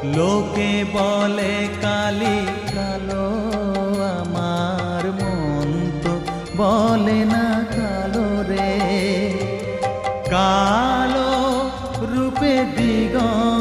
লোকে বলে কালি কালো, আমার মন তো বলে না কালো রে। কালো রূপে দিগন্ত